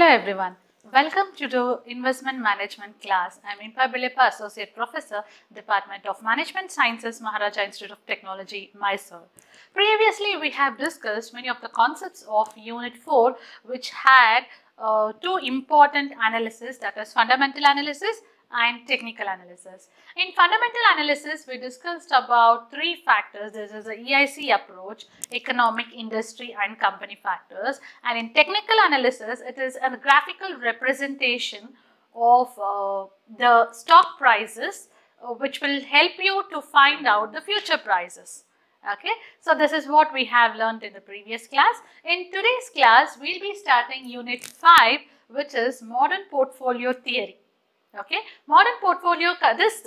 Hello everyone, welcome to the Investment Management class. I am Impa Bilepa, Associate Professor, Department of Management Sciences, Maharaja Institute of Technology, Mysore. Previously, we have discussed many of the concepts of Unit 4 which had two important analysis, that is fundamental analysis and technical analysis. In fundamental analysis, we discussed about three factors. This is the EIC approach, economic, industry and company factors, and in technical analysis, it is a graphical representation of the stock prices which will help you to find out the future prices. Okay, so this is what we have learned in the previous class. In today's class, we will be starting Unit 5, which is Modern Portfolio Theory. Okay, modern portfolio, this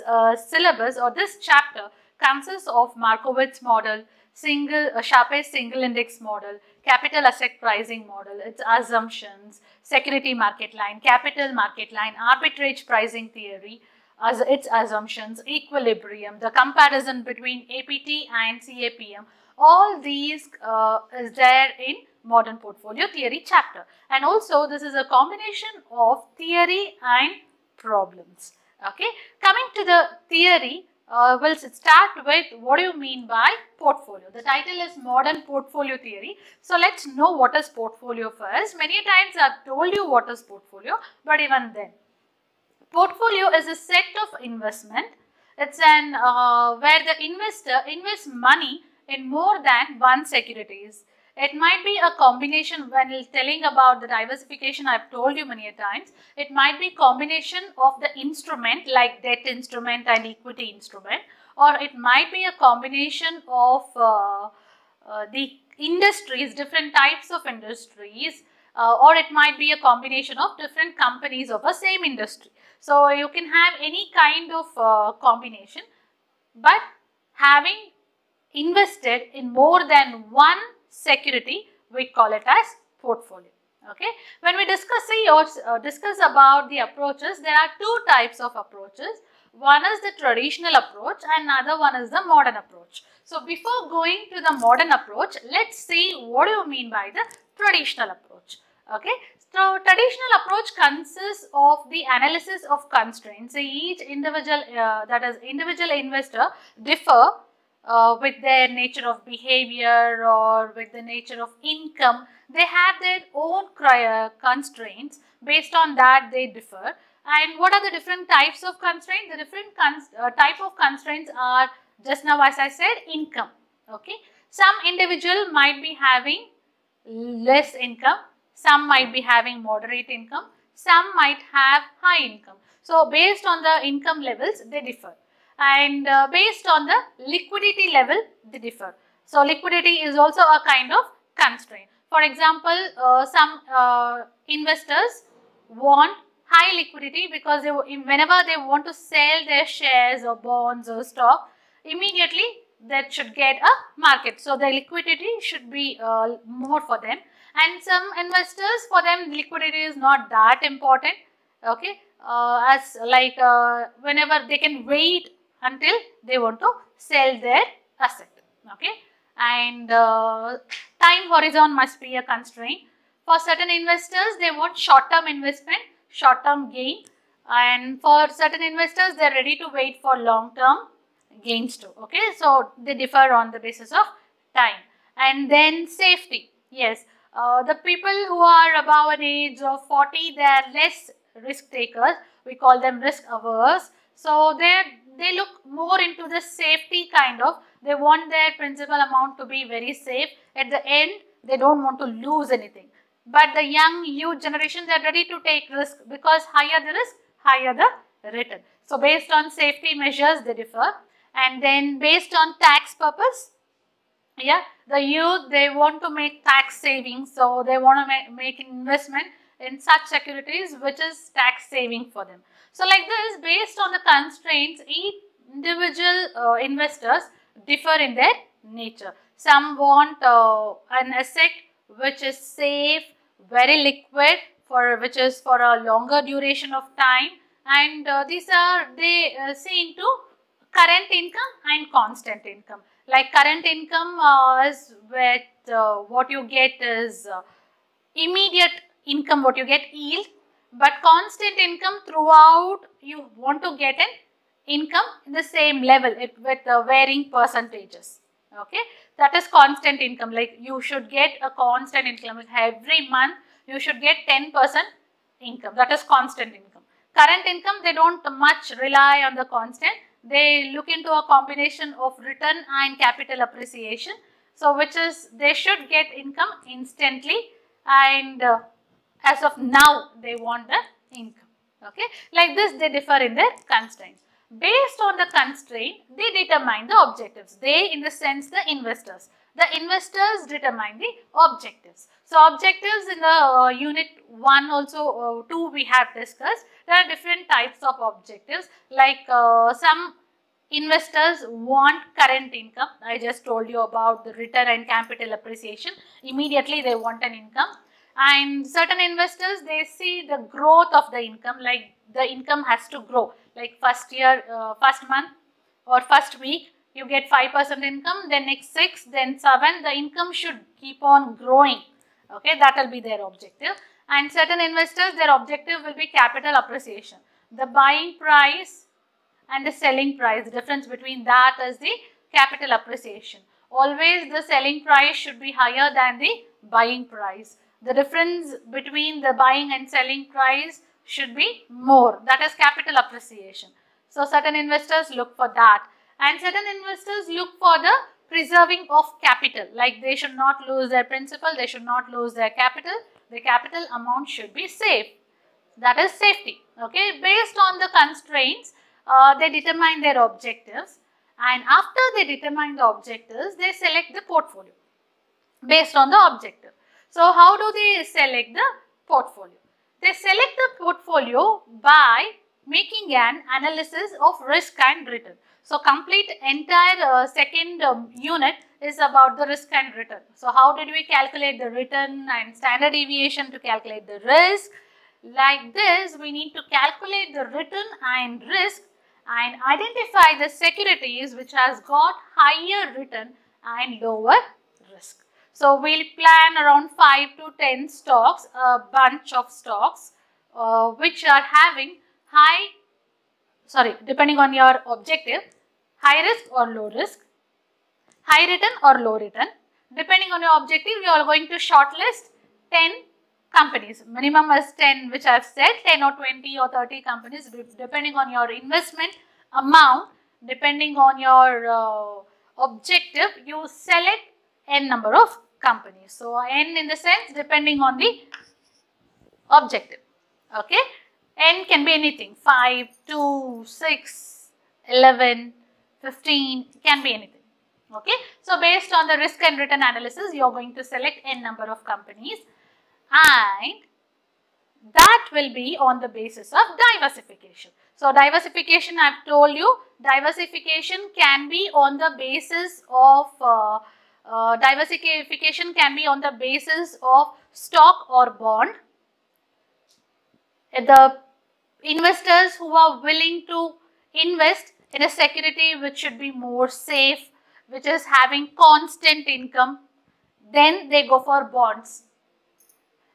syllabus or this chapter consists of Markowitz model, Sharpe's single index model, capital asset pricing model, its assumptions, security market line, capital market line, arbitrage pricing theory, as its assumptions, equilibrium, the comparison between APT and CAPM. All these is there in modern portfolio theory chapter, and also this is a combination of theory and problems. Okay, coming to the theory, we'll start with what do you mean by portfolio. The title is Modern Portfolio Theory. So let's know what is portfolio first. Many times I've told you what is portfolio, but even then, portfolio is a set of investment. It's an where the investor invests money in more than one securities. It might be a combination. When telling about the diversification, I've told you many times, it might be combination of the instrument like debt instrument and equity instrument, or it might be a combination of the industries, different types of industries, or it might be a combination of different companies of the same industry. So you can have any kind of combination, but having invested in more than one security, we call it as portfolio. Okay, when we discuss about the approaches, there are two types of approaches. One is the traditional approach and another one is the modern approach. So before going to the modern approach, let's see what do you mean by the traditional approach. Okay, so traditional approach consists of the analysis of constraints. So each individual, that is individual investor differ with their nature of behavior or with the nature of income. They have their own constraints. Based on that, they differ. And what are the different types of constraints? The different type of constraints are, just now as I said, income. Okay, some individual might be having less income, some might be having moderate income, some might have high income. So based on the income levels, they differ. And based on the liquidity level, they differ. So liquidity is also a kind of constraint. For example, some investors want high liquidity because whenever they want to sell their shares or bonds or stock, immediately that should get a market. So the liquidity should be more for them. And some investors, for them liquidity is not that important. Okay, as like whenever they can wait until they want to sell their asset. Okay, and time horizon must be a constraint. For certain investors, they want short-term investment, short-term gain, and for certain investors, they are ready to wait for long-term gains too. Okay, so they differ on the basis of time. And then safety. Yes, the people who are above an age of 40, they are less risk takers. We call them risk averse. So they look more into the safety kind of. They want their principal amount to be very safe. At the end, they don't want to lose anything. But the young youth generation, they are ready to take risk because higher the risk, higher the return. So based on safety measures, they differ. And then based on tax purpose, yeah, the youth, they want to make tax savings, so they want to make investment in such securities which is tax saving for them. So like this, based on the constraints, each individual investors differ in their nature. Some want an asset which is safe, very liquid, which is for a longer duration of time, and these are they see into current income and constant income. Like current income is with what you get is immediate income what you get yield, but constant income throughout you want to get an income in the same level with varying percentages. Okay, that is constant income. Like you should get a constant income every month. You should get 10% income. That is constant income. Current income, they don't much rely on the constant. They look into a combination of return and capital appreciation. So which is they should get income instantly, and as of now they want the income. Okay, like this they differ in their constraints. Based on the constraint, they determine the objectives. They, in the sense, the investors. The investors determine the objectives. So objectives in the unit 1 also 2 we have discussed. There are different types of objectives, like some investors want current income. I just told you about the return and capital appreciation. Immediately they want an income. And certain investors, they see the growth of the income, like the income has to grow. Like first year, first month or first week, you get 5% income, then next 6, then 7, the income should keep on growing. Okay, that will be their objective. And certain investors, their objective will be capital appreciation. The buying price and the selling price, the difference between that is the capital appreciation. Always the selling price should be higher than the buying price. The difference between the buying and selling price should be more, that is capital appreciation. So certain investors look for that, and certain investors look for the preserving of capital, like they should not lose their principal, they should not lose their capital, the capital amount should be safe, that is safety. Okay, based on the constraints, they determine their objectives, and after they determine the objectives, they select the portfolio based on the objective. So how do they select the portfolio? They select the portfolio by making an analysis of risk and return. So complete entire second unit is about the risk and return. So how did we calculate the return and standard deviation to calculate the risk? Like this, we need to calculate the return and risk and identify the securities which has got higher return and lower risk. So we'll plan around 5 to 10 stocks, a bunch of stocks which are having depending on your objective, high risk or low risk, high return or low return. Depending on your objective, you are going to shortlist 10 companies. Minimum is 10, which I have said, 10 or 20 or 30 companies, depending on your investment amount, depending on your objective, you select n number of companies. So n in the sense depending on the objective. Okay, n can be anything, 5, 2, 6, 11, 15, can be anything. Okay, so based on the risk and return analysis, you are going to select n number of companies, and that will be on the basis of diversification. So diversification, I have told you, diversification can be on the basis of stock or bond. The investors who are willing to invest in a security which should be more safe, which is having constant income, then they go for bonds.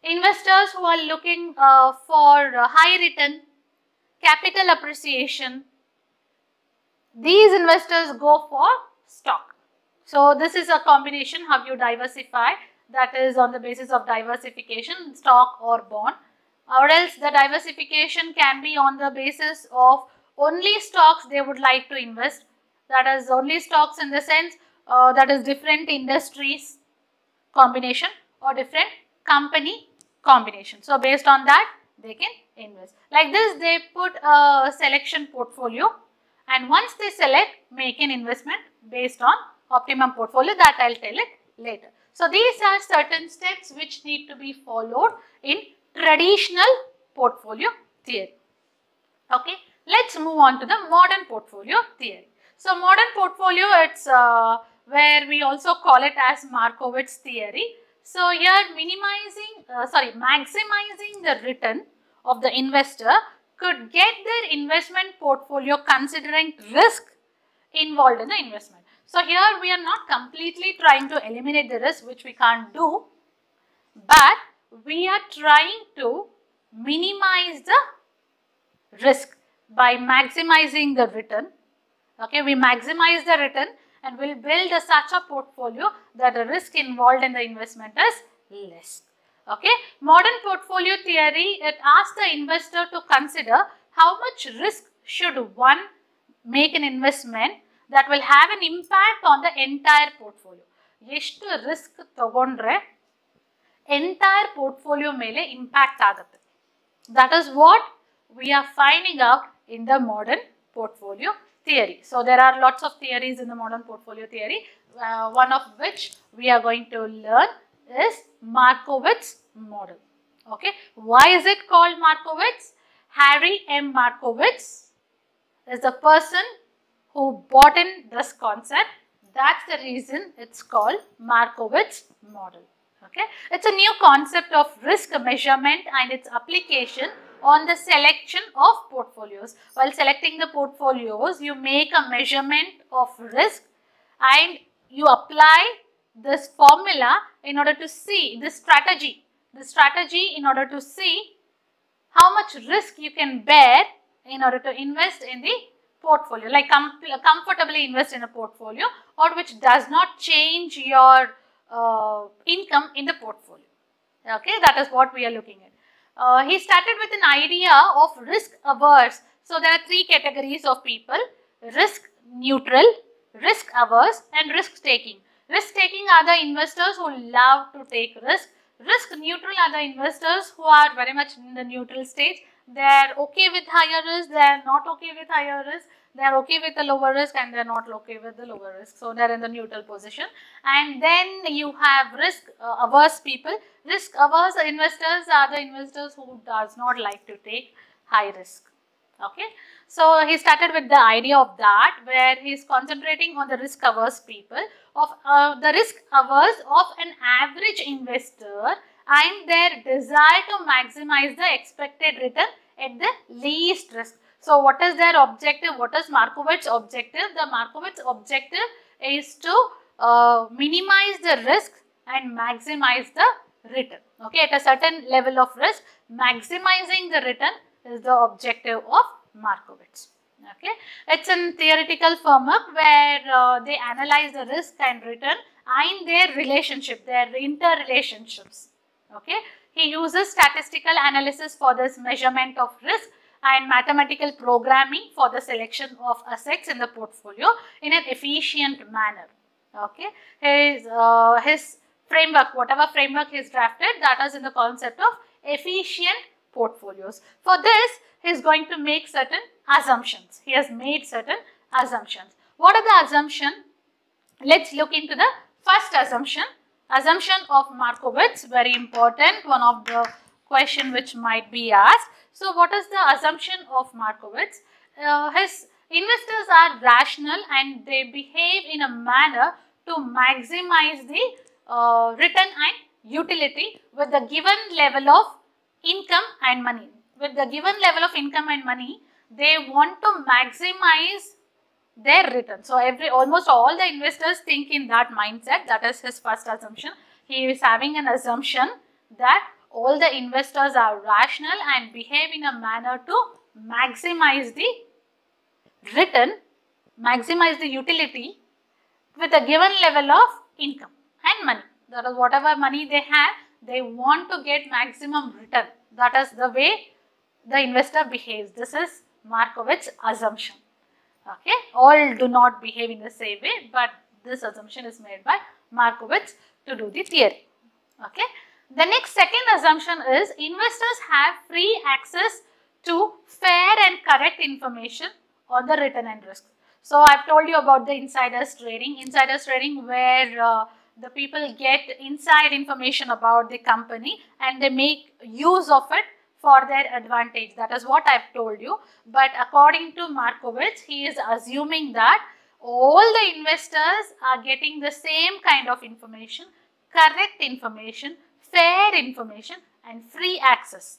Investors who are looking for high return, capital appreciation, these investors go for stock. So this is a combination how you diversify, that is on the basis of diversification, stock or bond. Or else the diversification can be on the basis of only stocks they would like to invest, that is only stocks in the sense that is different industries combination or different company combination. So based on that they can invest. Like this they put a selection portfolio, and once they select, make an investment based on optimum portfolio, that I will tell it later. So these are certain steps which need to be followed in traditional portfolio theory. Okay, let's move on to the modern portfolio theory. So modern portfolio, it's where we also call it as Markowitz theory. So here maximizing the return of the investor could get their investment portfolio considering risk involved in the investment. So here we are not completely trying to eliminate the risk, which we can't do, but we are trying to minimize the risk by maximizing the return. Okay, we maximize the return and will build such a portfolio that the risk involved in the investment is less. Okay, modern portfolio theory, it asks the investor to consider how much risk should one make an investment that will have an impact on the entire portfolio. ಎಷ್ಟು risk ತಗೊಂಡ್ರೆ entire portfolio ಮೇಲೆ impact ಆಗುತ್ತೆ. That is what we are finding out in the modern portfolio theory. So there are lots of theories in the modern portfolio theory, one of which we are going to learn is Markowitz model. Okay, why is it called Markowitz? Harry M. Markowitz is the person who brought in this concept. That's the reason it's called Markowitz model. Okay, it's a new concept of risk measurement and its application on the selection of portfolios. While selecting the portfolios, you make a measurement of risk and you apply this formula in order to see this strategy in order to see how much risk you can bear in order to invest in the portfolio, like comfortably invest in a portfolio or which does not change your income in the portfolio. Okay, that is what we are looking at. He started with an idea of risk averse. So there are three categories of people: risk neutral, risk averse and risk taking. Risk taking are the investors who love to take risk. Risk neutral are the investors who are very much in the neutral stage. They are okay with higher risk, they are not okay with higher risk, they are okay with the lower risk and they are not okay with the lower risk. So they are in the neutral position. And then you have risk averse people. Risk averse investors are the investors who does not like to take high risk. Okay, so he started with the idea of that, where he is concentrating on the risk averse people, of the risk averse of an average investor and their desire to maximize the expected return at the least risk. So what is their objective? What is Markowitz objective? The Markowitz objective is to minimize the risk and maximize the return. Okay, at a certain level of risk, maximizing the return is the objective of Markowitz. Okay, it's a theoretical framework where they analyze the risk and return and their relationship, their interrelationships. Okay, he uses statistical analysis for this measurement of risk and mathematical programming for the selection of assets in the portfolio in an efficient manner. Okay, his framework, whatever framework he has drafted, that is in the concept of efficient portfolios. For this, he is going to make certain assumptions. He has made certain assumptions. What are the assumptions? Let's look into the first assumption. Assumption of Markowitz, very important, one of the question which might be asked. So what is the assumption of Markowitz? His investors are rational and they behave in a manner to maximize the return and utility with the given level of income and money. With the given level of income and money, they want to maximize their return. So almost all the investors think in that mindset. That is his first assumption. He is having an assumption that all the investors are rational and behave in a manner to maximize the return, maximize the utility with a given level of income and money. That is, whatever money they have, they want to get maximum return. That is the way the investor behaves. This is Markowitz assumption. Okay, all do not behave in the same way, but this assumption is made by Markowitz to do the theory. Okay, the next second assumption is investors have free access to fair and correct information on the return and risk. So I've told you about the insiders trading where the people get inside information about the company and they make use of it for their advantage. That is what I've told you. But according to Markowitz, he is assuming that all the investors are getting the same kind of information, correct information, fair information and free access.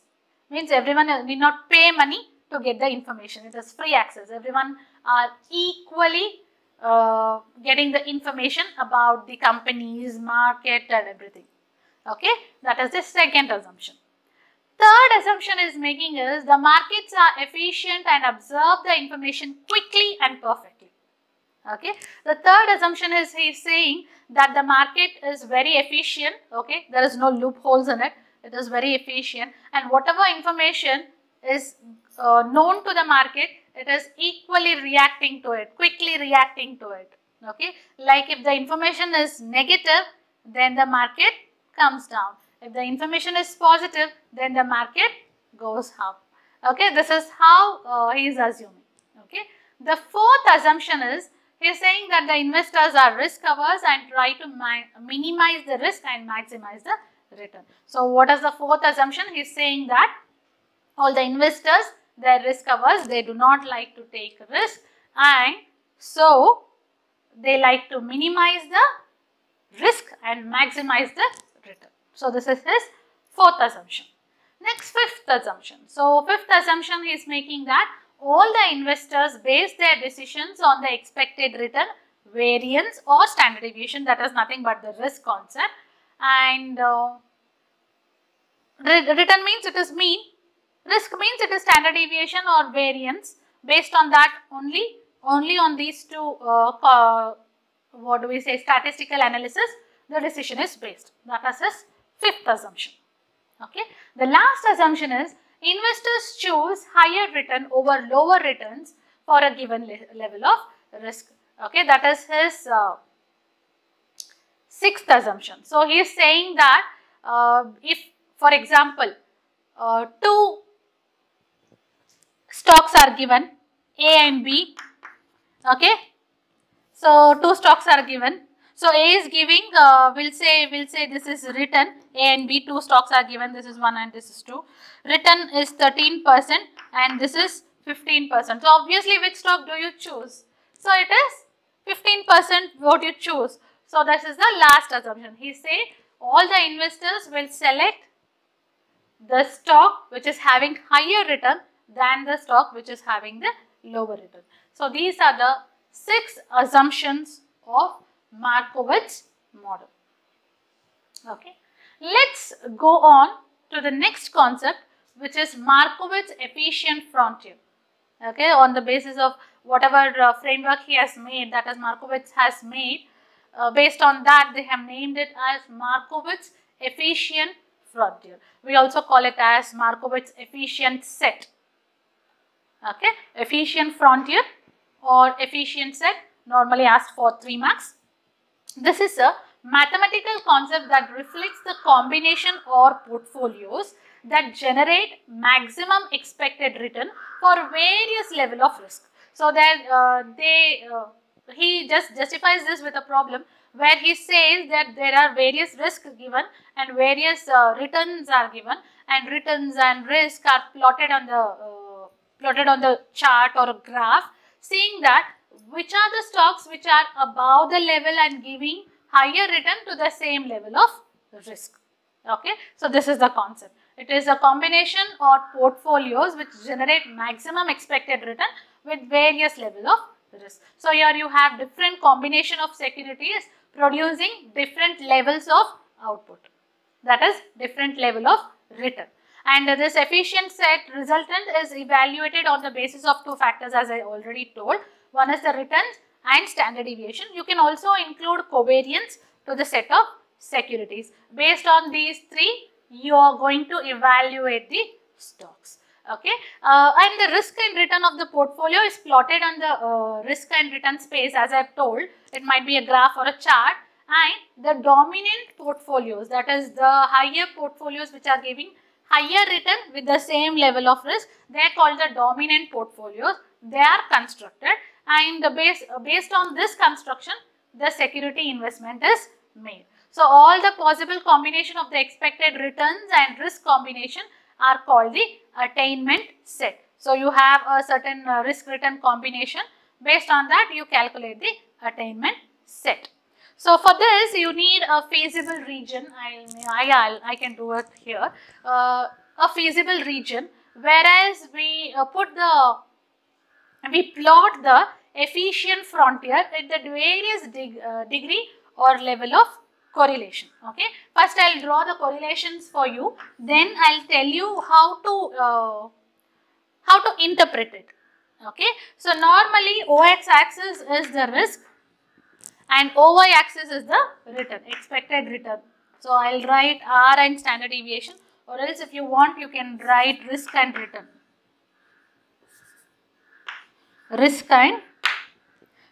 Means everyone need not pay money to get the information. It is free access. Everyone are equally getting the information about the company's market and everything. Okay, that is the second assumption. Third assumption is making is the markets are efficient and absorb the information quickly and perfectly. Okay, the third assumption is he is saying that the market is very efficient. Okay, there is no loopholes in it. It is very efficient, and whatever information is known to the market, it is equally reacting to it, quickly reacting to it. Okay, like if the information is negative, then the market comes down. If the information is positive, then the market goes up. Okay, this is how he is assuming. Okay, the fourth assumption is he is saying that the investors are risk averse and try to minimize the risk and maximize the return. So, what is the fourth assumption? He is saying that all the investors, they are risk averse, they do not like to take risk, and so they like to minimize the risk and maximize the return. So, this is his fourth assumption. Next, fifth assumption. So, fifth assumption he is making that all the investors base their decisions on the expected return, variance or standard deviation, that is nothing but the risk concept, and return means it is mean, risk means it is standard deviation or variance. Based on that only on these two what do we say, statistical analysis, the decision is based. That is his fifth assumption. Okay. The last assumption is investors choose higher return over lower returns for a given level of risk. Okay, that is his sixth assumption. So, he is saying that if, for example, two stocks are given, A and B. Okay, so two stocks are given. So, A is giving, we'll say this is return, A and B, two stocks are given, this is 1 and this is 2. Return is 13% and this is 15%. So, obviously, which stock do you choose? So, it is 15% what you choose. So, this is the last assumption. He said all the investors will select the stock which is having higher return than the stock which is having the lower return. So, these are the 6 assumptions of Markowitz model. Okay. Let's go on to the next concept, which is Markowitz efficient frontier. Okay, on the basis of whatever framework he has made, that is Markowitz has made, based on that they have named it as Markowitz efficient frontier. We also call it as Markowitz efficient set. Okay, efficient frontier or efficient set, normally asked for 3 marks. This is a mathematical concept that reflects the combination or portfolios that generate maximum expected return for various level of risk. So, that he just justifies this with a problem where he says that there are various risks given and various returns are given, and returns and risk are plotted on the chart or a graph, seeing that which are the stocks which are above the level and giving higher return to the same level of risk. Okay. So, this is the concept. It is a combination or portfolios which generate maximum expected return with various level of risk. So, here you have different combination of securities producing different levels of output, that is different level of return. And this efficient set resultant is evaluated on the basis of 2 factors, as I already told. One is the returns and standard deviation. You can also include covariance to the set of securities. Based on these 3, you are going to evaluate the stocks. Okay, and the risk and return of the portfolio is plotted on the risk and return space, as I have told. It might be a graph or a chart, and the dominant portfolios, that is the higher portfolios which are giving higher return with the same level of risk, they are called the dominant portfolios. They are constructed, and based on this construction, the security investment is made. So, all the possible combination of the expected returns and risk combination are called the attainment set. So, you have a certain risk return combination. Based on that, you calculate the attainment set. So, for this you need a feasible region. I can do it here. A feasible region, whereas we plot the efficient frontier at the various degree or level of correlation. Okay, first I'll draw the correlations for you, then I'll tell you how to interpret it. Okay, so normally OX axis is the risk and OY axis is the return, expected return. So I'll write R and standard deviation, or else if you want you can write risk and return. Risk and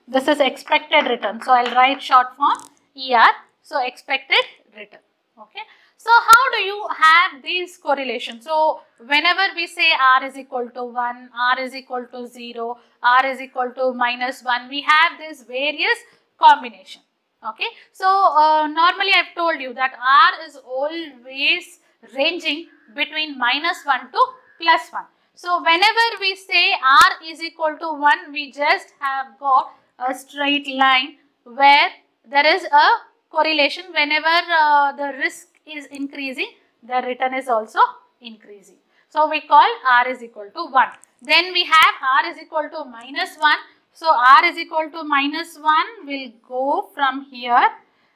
this is expected return. So I'll write short form ER. So expected return. Okay. So how do you have these correlations? So whenever we say R is equal to 1, R is equal to 0, R is equal to -1, we have this various combination. Okay. So normally I've told you that R is always ranging between -1 to +1. So whenever we say R is equal to 1, we just have got a straight line where there is a correlation. Whenever the risk is increasing, the return is also increasing. So we call R is equal to 1. Then we have R is equal to -1. So R is equal to -1 will go from here.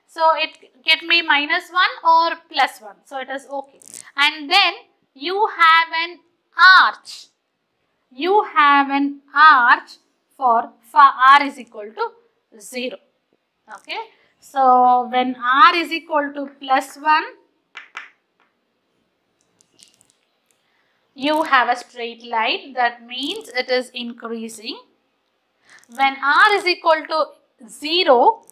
So it can be -1 or +1. So it is okay. And then you have an arch. You have an arch for R is equal to 0. Okay. So when R is equal to +1, you have a straight line. That means it is increasing. When R is equal to 0,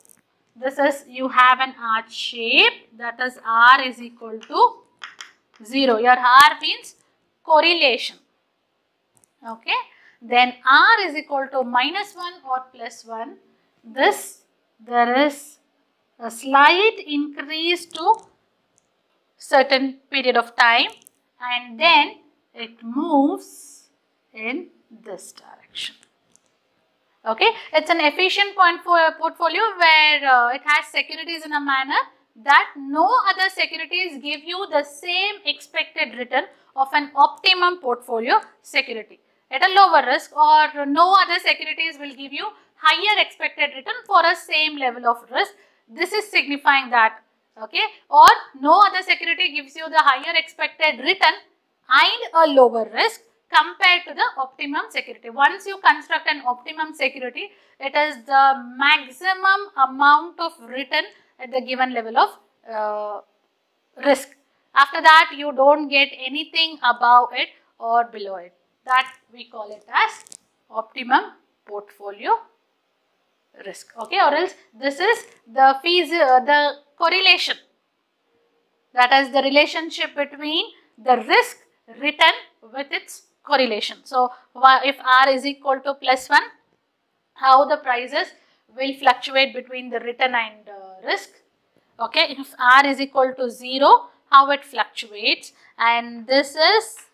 this is, you have an arch shape, that is R is equal to 0. Your R means correlation. Okay. Then R is equal to -1 or +1. There is a slight increase to certain period of time, and then it moves in this direction. Okay, it's an efficient portfolio where it has securities in a manner that no other securities give you the same expected return of an optimum portfolio security at a lower risk, or no other securities will give you higher expected return for a same level of risk. This is signifying that, okay, or no other security gives you the higher expected return and a lower risk compared to the optimum security. Once you construct an optimum security, it is the maximum amount of return at the given level of risk. After that, you don't get anything above it or below it. That we call it as optimum portfolio risk. Okay, or else this is the correlation, that is the relationship between the risk return with its correlation. So if R is equal to +1, how the prices will fluctuate between the return and risk. Okay, if R is equal to 0, how it fluctuates, and this is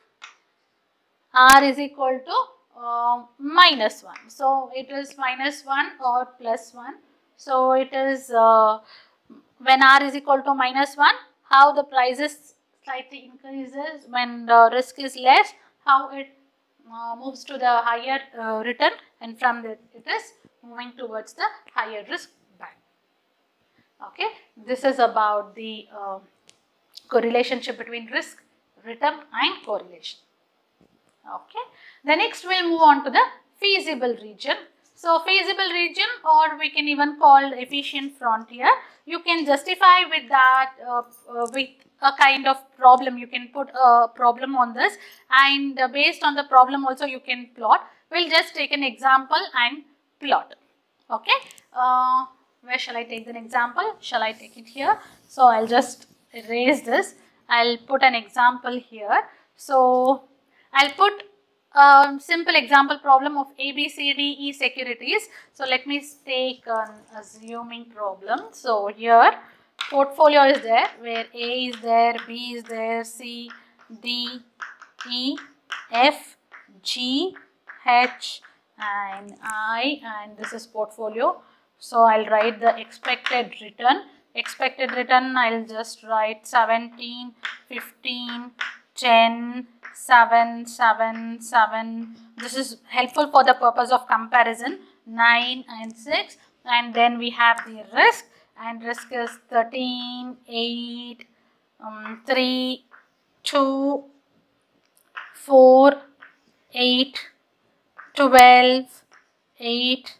R is equal to -1. So it is -1 or +1. So it is when R is equal to -1, how the prices slightly increases. When the risk is less, how it moves to the higher return, and from that it is moving towards the higher risk band. Okay, this is about the correlationship between risk, return and correlation. Okay, the next we'll move on to the feasible region. So feasible region, or we can even call efficient frontier. You can justify with that with a kind of problem. You can put a problem on this, and based on the problem also you can plot. We'll just take an example and plot. Okay, where shall I take an example? Shall I take it here? So I'll just erase this. I'll put an example here. So I'll put a simple example problem of A, B, C, D, E securities. So let me take an assuming problem. So here portfolio is there, where A is there, B is there, C, D, E, F, G, H and I, and this is portfolio. So I'll write the expected return. Expected return, I'll just write 17, 15, 10, 7, 7, 7. This is helpful for the purpose of comparison. 9 and 6. And then we have the risk. and risk is 13, 8, 3, 2, 4, 8, 12, 8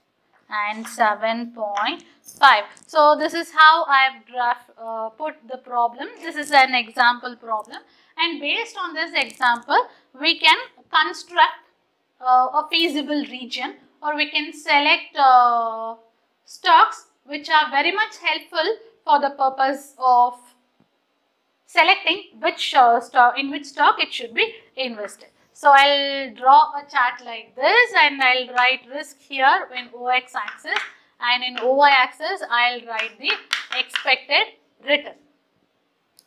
and 7.5. So this is how I have put the problem. This is an example problem, and based on this example we can construct a feasible region, or we can select stocks which are very much helpful for the purpose of selecting which in which stock it should be invested. So I'll draw a chart like this, and I'll write risk here in OX axis, and in OY axis I'll write the expected return.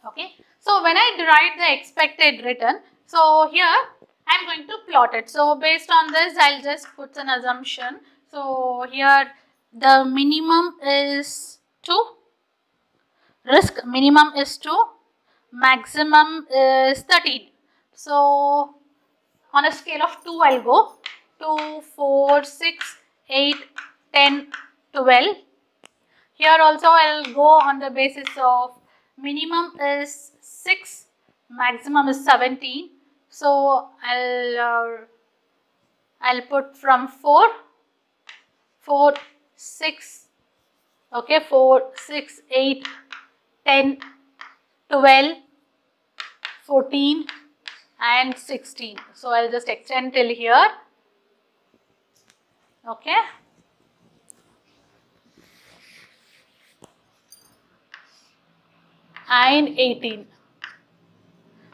Okay. So when I write the expected return, so here I'm going to plot it. So based on this I'll just put an assumption. So here the minimum is 2, risk minimum is 2, maximum is 13. So on a scale of 2 I'll go 2, 4, 6, 8, 10, 12. Here also I'll go on the basis of minimum is 6, maximum is 17. So I'll put from 4, 6, okay, 4, 6, 8, 10, 12, 14 and 16. So I'll just extend till here. Okay. And 18.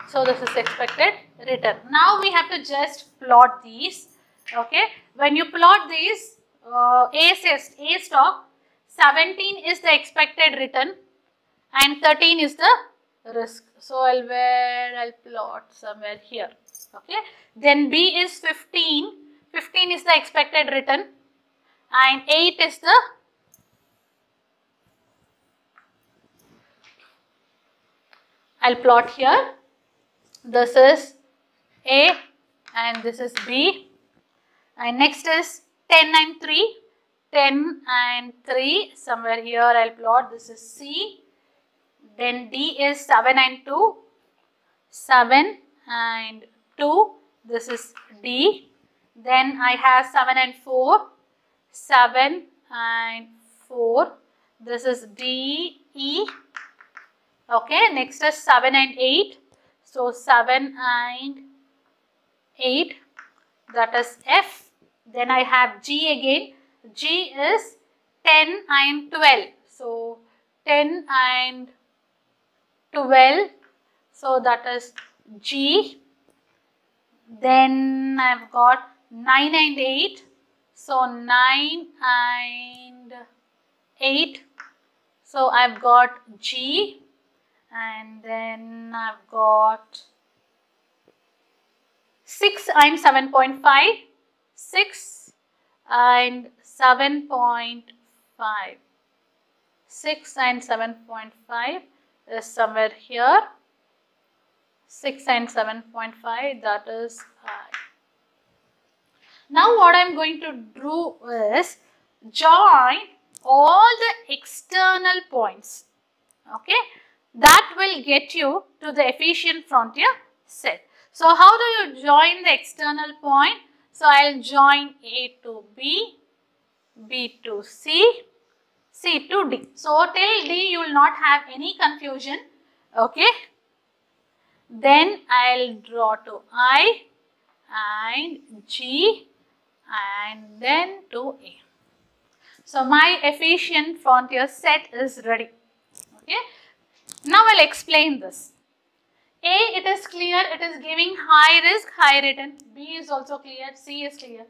So this is expected return. Now we have to just plot these. Okay. When you plot these, A stock, 17 is the expected return and 13 is the risk. So I'll plot somewhere here. Okay. Then B is 15. 15 is the expected return and 8 is the I'll plot here. This is A and this is B. And next is 10 and 3. 10 and 3. Somewhere here I'll plot. This is C. Then D is 7 and 2. 7 and 2. This is D. Then I have 7 and 4. 7 and 4. This is D, E. Okay, next is 7 and 8. So 7 and 8, that is F. Then I have G again. G is 10 and 12. So 10 and 12. So that is G. Then I've got 9 and 8. So 9 and 8. So I've got G. And then I've got 6 and 7.5, 6 and 7.5, 6 and 7.5 is somewhere here, 6 and 7.5, that is I. Now what I am going to do is join all the external points, okay. That will get you to the efficient frontier set. So how do you join the external point? So I'll join A to B, B to C, C to D. So till D you will not have any confusion. Okay. Then I'll draw to I and G and then to A. So my efficient frontier set is ready. Okay. Now I'll explain this. A, it is clear, it is giving high risk, high return. B is also clear, C is clear.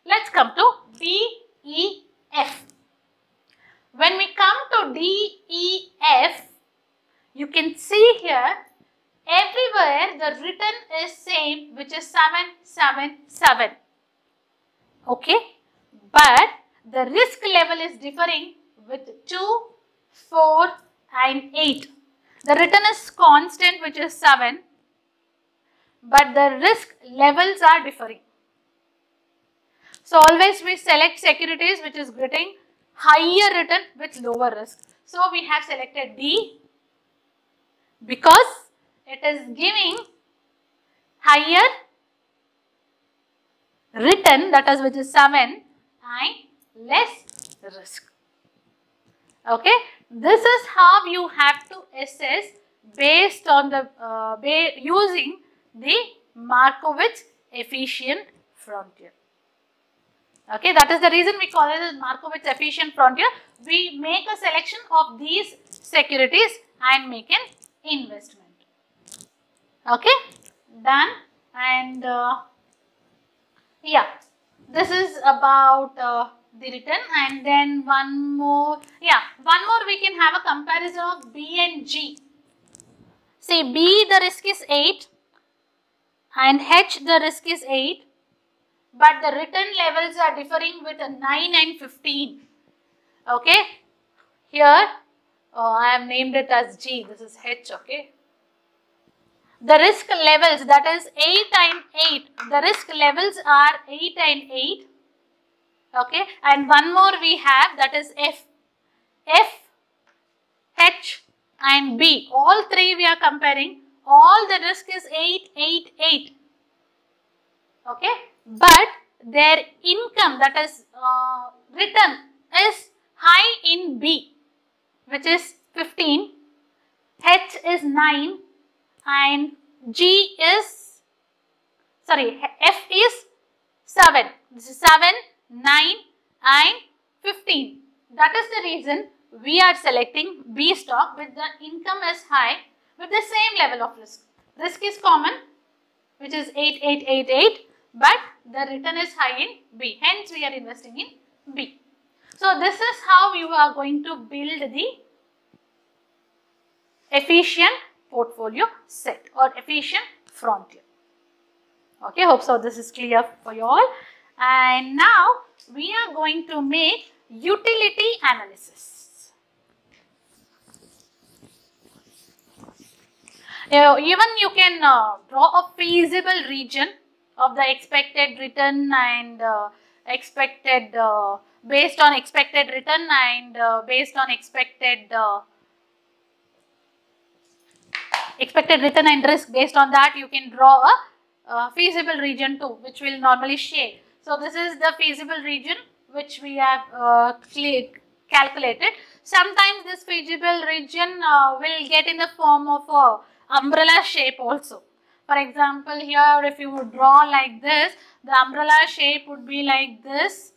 Let's come to D, E, F. When we come to D, E, F, you can see here, everywhere the return is same, which is 7, 7, 7. Okay. But the risk level is differing with 2, 4 and 8. The return is constant, which is 7, but the risk levels are differing. So always we select securities which is getting higher return with lower risk. So we have selected D because it is giving higher return, that is which is 7, and less risk. Okay, this is how you have to assess based on the using the Markowitz efficient frontier. Okay, that is the reason we call it as Markowitz efficient frontier. We make a selection of these securities and make an investment. Okay, done. And yeah, this is about the return. And then one more we can have a comparison of B and G. See, B the risk is 8 and H the risk is 8, but the return levels are differing with 9 and 15. Okay, here I have named it as G, this is H. Okay, the risk levels, that is 8 and 8, the risk levels are 8 and 8. Okay, and one more we have, that is F, H and B, all three we are comparing, all the risk is 8, 8, 8. Okay, but their income, that is return, is high in B, which is 15, H is 9 and F is 7. This is 7, 9 and 15. That is the reason we are selecting B stock with the income is high with the same level of risk. Risk is common, which is 8, 8, 8, 8, but the return is high in B. Hence, we are investing in B. So, this is how you are going to build the efficient portfolio set or efficient frontier. Okay, hope so this is clear for you all. And now, we are going to make utility analysis. Even you can draw a feasible region of the expected return and expected based on expected return and based on expected return and risk. Based on that, you can draw a feasible region too, which will normally shade. So this is the feasible region which we have calculated. Sometimes this feasible region will get in the form of a umbrella shape also. For example, here if you would draw like this, the umbrella shape would be like this.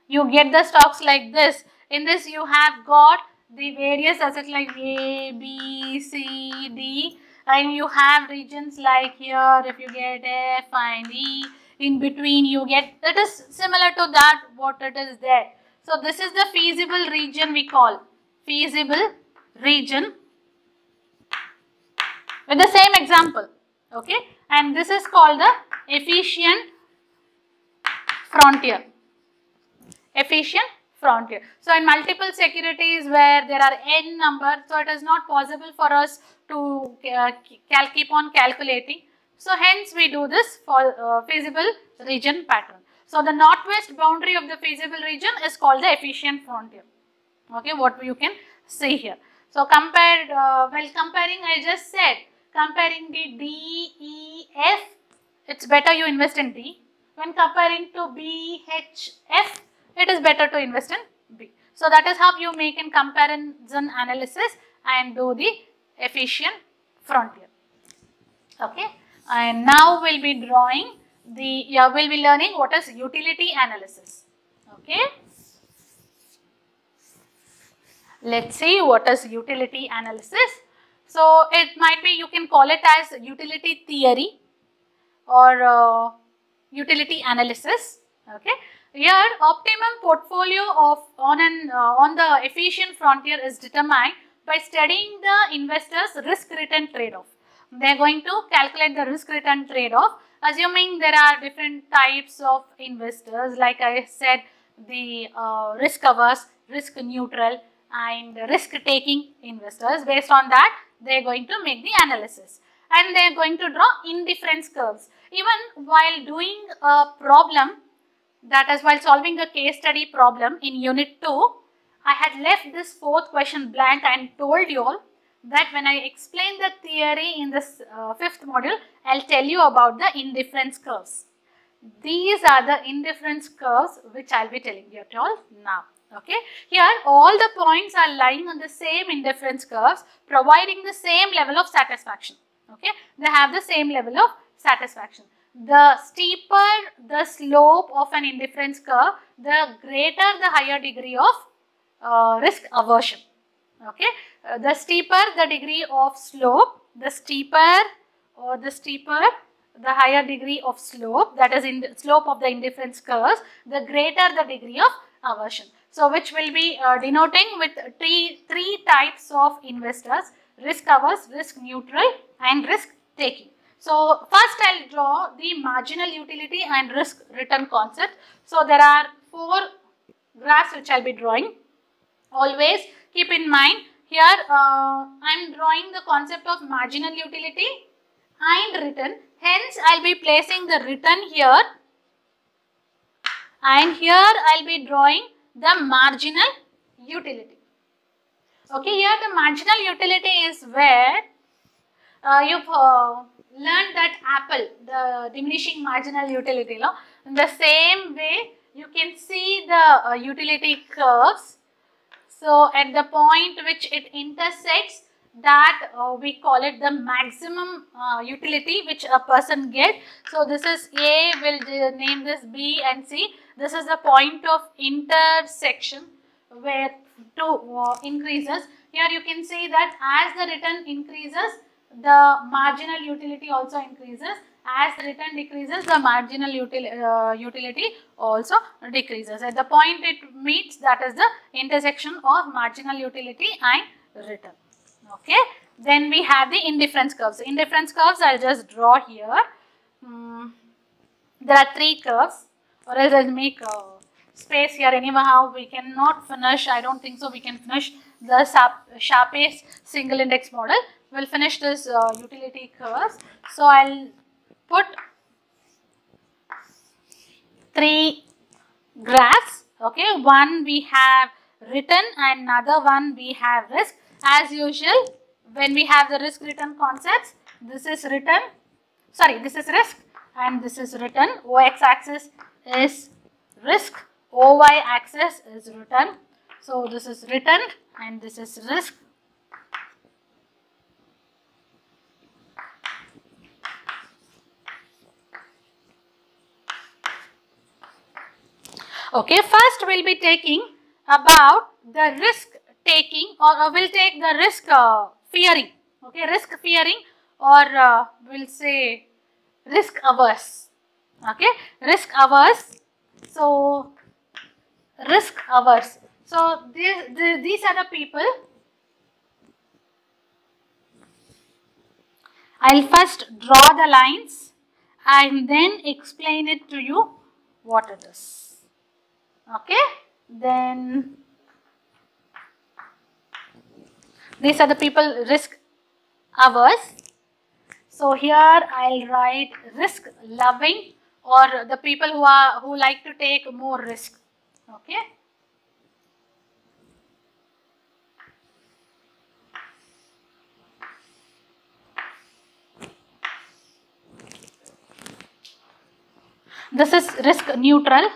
You get the stocks like this. In this you have got the various assets like A, B, C, D, and you have regions like here if you get F and E, in between you get, that is similar to that what it is there. So this is the feasible region we call, feasible region with the same example, okay, and this is called the efficient frontier. Efficient frontier. So in multiple securities where there are n number, so it is not possible for us to keep on calculating. So hence we do this for feasible region pattern. So the northwest boundary of the feasible region is called the efficient frontier. Okay, what you can see here. So compared, while comparing, I just said comparing the D, E, F, it's better you invest in D. When comparing to B, H, F, it is better to invest in B. So that is how you make a comparison analysis and do the efficient frontier. Okay, and now we'll be drawing the, we'll be learning what is utility analysis. Okay, let's see what is utility analysis. So it might be, you can call it as utility theory or utility analysis. Okay, here optimum portfolio of on the efficient frontier is determined by studying the investor's risk return trade-off. They are going to calculate the risk return trade-off, assuming there are different types of investors, like I said, the risk averse, risk neutral and risk taking investors. Based on that, they are going to make the analysis and they are going to draw indifference curves. Even while doing a problem, that is while solving a case study problem in unit 2, I had left this fourth question blank and told you all that when I explain the theory in this fifth module, I'll tell you about the indifference curves. These are the indifference curves which I'll be telling you all now. Okay, here all the points are lying on the same indifference curves, providing the same level of satisfaction. Okay, they have the same level of satisfaction. The steeper the slope of an indifference curve, the greater the higher degree of risk aversion. Okay, the steeper the degree of slope, the higher degree of slope, that is in the slope of the indifference curves, the greater the degree of aversion. So, which will be denoting with three types of investors: risk averse, risk neutral and risk taking. So, first I will draw the marginal utility and risk return concept. So, there are 4 graphs which I will be drawing. Always keep in mind here I am drawing the concept of marginal utility and return. Hence, I will be placing the return here, and here I will be drawing the marginal utility. Okay, here the marginal utility is where you've learned that Apple, the diminishing marginal utility law. In the same way, you can see the utility curves. So, at the point which it intersects, that we call it the maximum utility which a person gets. So, this is A, will name this B and C. This is the point of intersection where 2 increases. Here you can see that as the return increases, the marginal utility also increases. As the return decreases, the marginal utility also decreases. At the point it meets, that is the intersection of marginal utility and return. Okay. Then we have the indifference curves. Indifference curves I will just draw here. There are 3 curves, or else I will make space here. Anyhow, we cannot finish. I don't think so. We can finish the Sharpe's single index model. We will finish this utility curves. So, I will put 3 graphs. Okay, one we have return and another one we have risk. As usual, when we have the risk return concepts, this is return, this is risk and this is return. OX axis is risk, OY axis is return. So, this is return and this is risk. Okay, first we will be taking about the risk taking, or we will take the risk fearing. Okay, risk fearing, or we will say risk averse. Okay, risk averse. So, risk averse. So, these are the people. I will first draw the lines and then explain it to you what it is. Okay, then these are the people risk averse. So, here I will write risk loving, or the people who like to take more risk. Okay. This is risk neutral.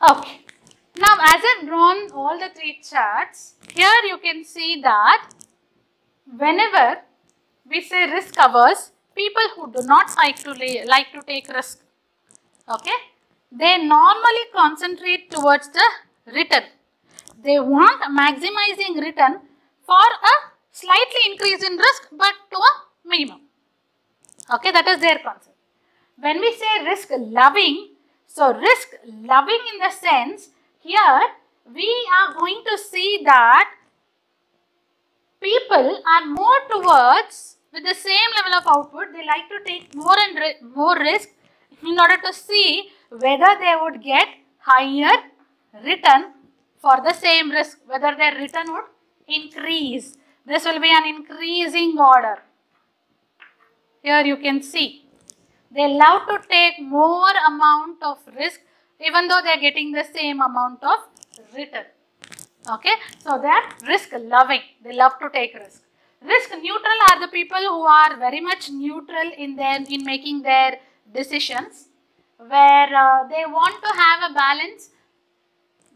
Okay. Now, as I have drawn all the 3 charts, here you can see that whenever we say risk averse, people who do not like to take risk, okay, they normally concentrate towards the return. They want maximizing return for a slightly increase in risk, but to a minimum. Okay, that is their concept. When we say risk loving, so risk loving in the sense, here we are going to see that people are more towards, with the same level of output, they like to take more and more risk in order to see whether they would get higher return for the same risk, whether their return would increase. This will be an increasing order. Here you can see they love to take more amount of risk even though they are getting the same amount of return. Okay, so they are risk loving, they love to take risk. Risk neutral are the people who are very much neutral in making their decisions, where they want to have a balance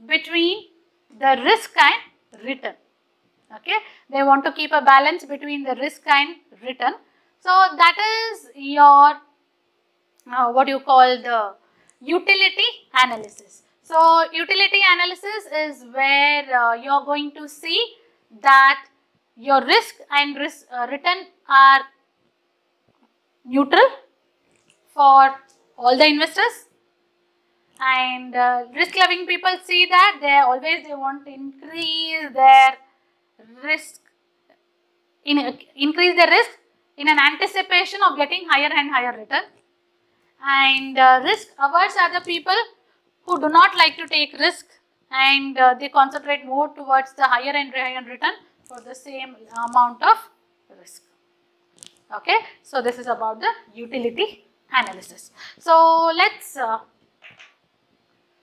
between the risk and return. Okay, they want to keep a balance between the risk and return. So that is your what you call the utility analysis. So utility analysis is where you are going to see that your risk and return are neutral for all the investors, and risk loving people see that they want to increase their risk increase their risk in an anticipation of getting higher and higher return. And risk averse are the people who do not like to take risk, and they concentrate more towards the higher and higher return for the same amount of risk. Okay, so this is about the utility analysis. So let's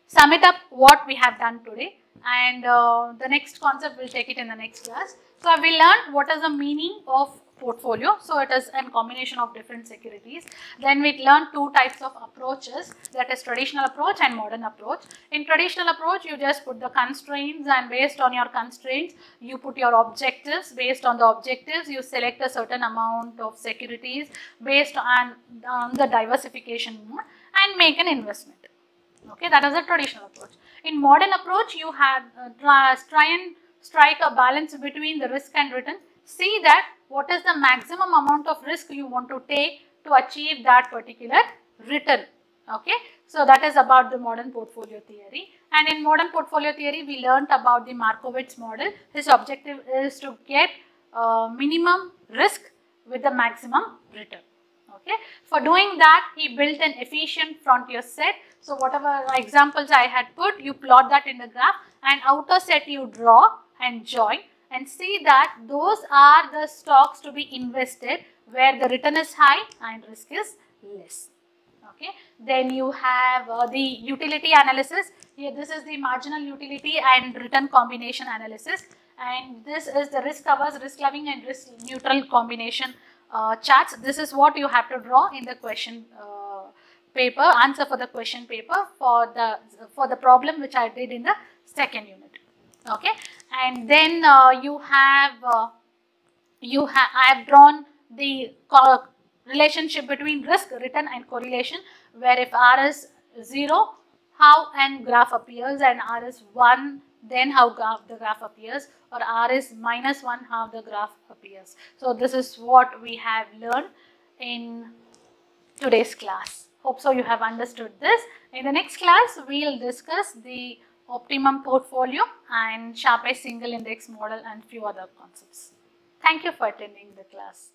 sum it up what we have done today, and the next concept we'll take it in the next class. So we learned what is the meaning of portfolio. So it is a combination of different securities. Then we learned two types of approaches, that is traditional approach and modern approach. In traditional approach, you just put the constraints, and based on your constraints you put your objectives. Based on the objectives you select a certain amount of securities based on the diversification mode and make an investment. Okay, that is a traditional approach. In modern approach, you have try and strike a balance between the risk and return. See that what is the maximum amount of risk you want to take to achieve that particular return. Okay, so that is about the modern portfolio theory. And in modern portfolio theory, we learnt about the Markowitz model. His objective is to get minimum risk with the maximum return. Okay, for doing that, he built an efficient frontier set. So whatever examples I had put, you plot that in the graph, and outer set you draw and join, and see that those are the stocks to be invested where the return is high and risk is less. Okay, then you have the utility analysis. Here this is the marginal utility and return combination analysis, and this is the risk averse, risk loving and risk neutral combination charts. This is what you have to draw in the question paper, answer for the question paper for the problem which I did in the second unit. Okay, and then I have drawn the relationship between risk, return and correlation, where if R is 0, how an graph appears, and R is 1, then how the graph appears, or R is -1, how the graph appears. So this is what we have learned in today's class. Hope so you have understood this. In the next class, we will discuss the optimum portfolio and Sharpe single index model and few other concepts. Thank you for attending the class.